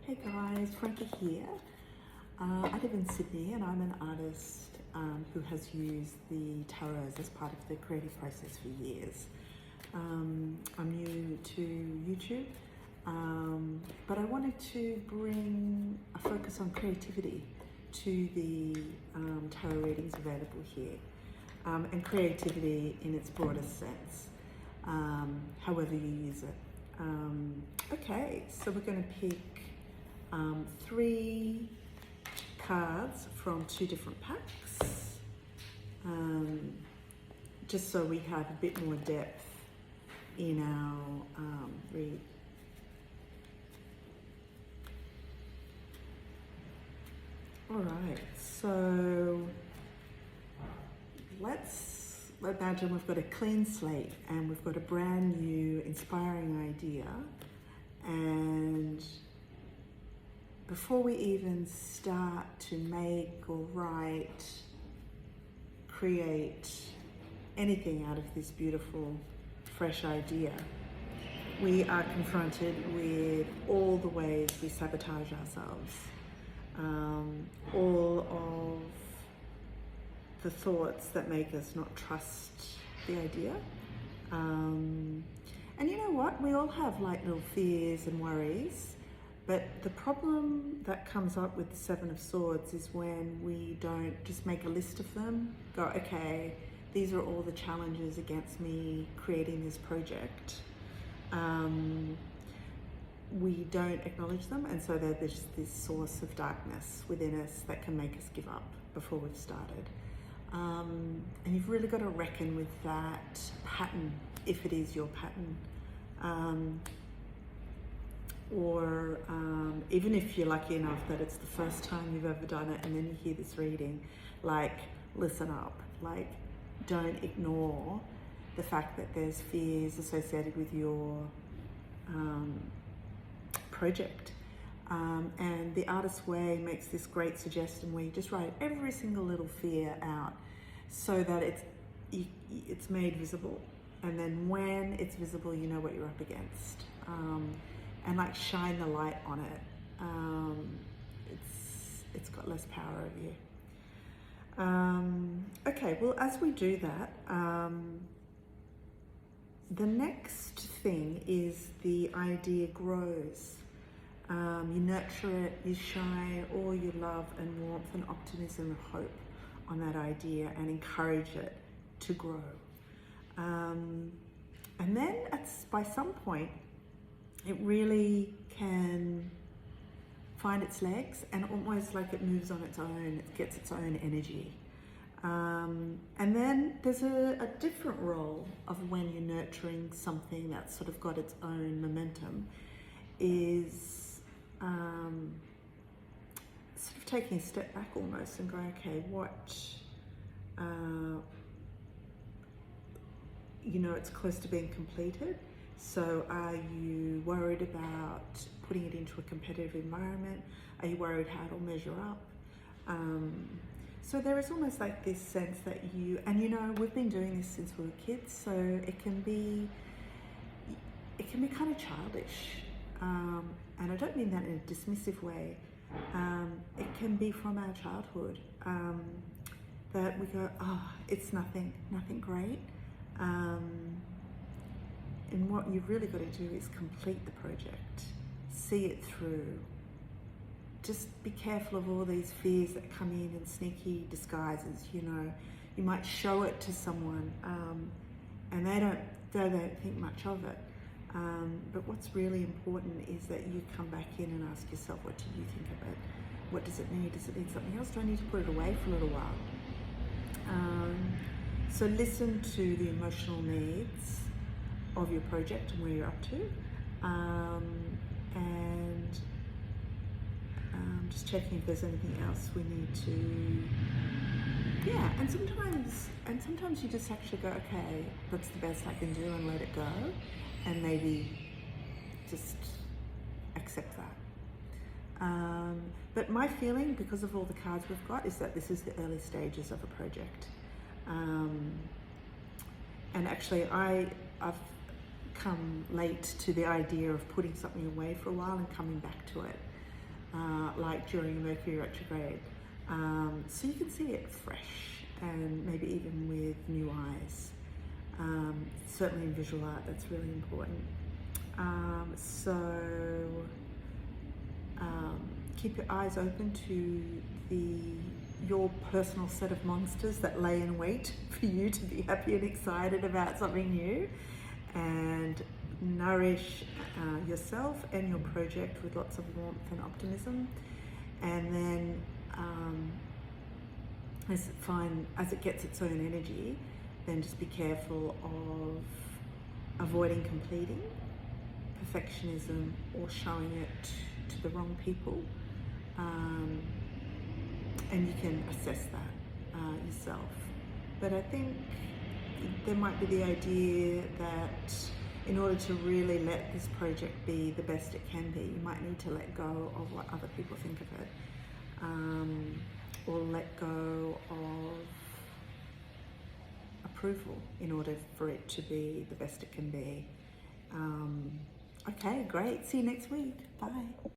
Hey guys, Frankie here. I live in Sydney and I'm an artist who has used the tarots as part of the creative process for years. I'm new to YouTube, but I wanted to bring a focus on creativity to the tarot readings available here, and creativity in its broadest sense, however you use it. Okay, so we're going to pick 3 cards from 2 different packs, just so we have a bit more depth in our read. All right, so let's imagine we've got a clean slate and we've got a brand new inspiring idea, and before we even start to make or write, create anything out of this beautiful, fresh idea, we are confronted with all the ways we sabotage ourselves, all of the thoughts that make us not trust the idea. And you know what? We all have like little fears and worries. But the problem that comes up with the 7 of Swords is when we don't just make a list of them, go, okay, these are all the challenges against me creating this project. We don't acknowledge them, and so there's this source of darkness within us that can make us give up before we've started. And you've really got to reckon with that pattern, if it is your pattern. Or even if you're lucky enough that it's the first time you've ever done it and then you hear this reading, like, listen up, like, don't ignore the fact that there's fears associated with your project. And the Artist's Way makes this great suggestion where you just write every single little fear out so that it's made visible. And then when it's visible, you know what you're up against. And like shine the light on it. It's got less power over you. Okay, well, as we do that, the next thing is the idea grows. You nurture it, you shine all your love and warmth and optimism and hope on that idea and encourage it to grow. And then by some point, it really can find its legs and almost like it moves on its own, it gets its own energy. And then there's a different role of when you're nurturing something that's sort of got its own momentum, is sort of taking a step back almost and going, okay, what, it's close to being completed. So are you worried about putting it into a competitive environment? Are you worried how it'll measure up? So there is almost like this sense that we've been doing this since we were kids, so it can be kind of childish. And I don't mean that in a dismissive way. It can be from our childhood, that we go, oh, it's nothing great. And what you've really got to do is complete the project, see it through. Just be careful of all these fears that come in sneaky disguises. You might show it to someone, and they don't think much of it. But what's really important is that you come back in and ask yourself, what do you think of it? What does it need? Does it need something else? Do I need to put it away for a little while? So listen to the emotional needs of your project and where you're up to, and just checking if there's anything else we need to, and sometimes you just actually go, okay, that's the best I can do, and let it go, and maybe just accept that. But my feeling, because of all the cards we've got, is that this is the early stages of a project. And actually I've come late to the idea of putting something away for a while and coming back to it. like during Mercury retrograde. So you can see it fresh and maybe even with new eyes. Certainly in visual art, that's really important. Keep your eyes open to your personal set of monsters that lay in wait for you to be happy and excited about something new, and nourish yourself and your project with lots of warmth and optimism. And then as it gets its own energy, then just be careful of avoiding completing, perfectionism, or showing it to the wrong people. And you can assess that yourself. But I think there might be the idea that in order to really let this project be the best it can be, you might need to let go of what other people think of it, or let go of approval in order for it to be the best it can be. Okay, great. See you next week. Bye.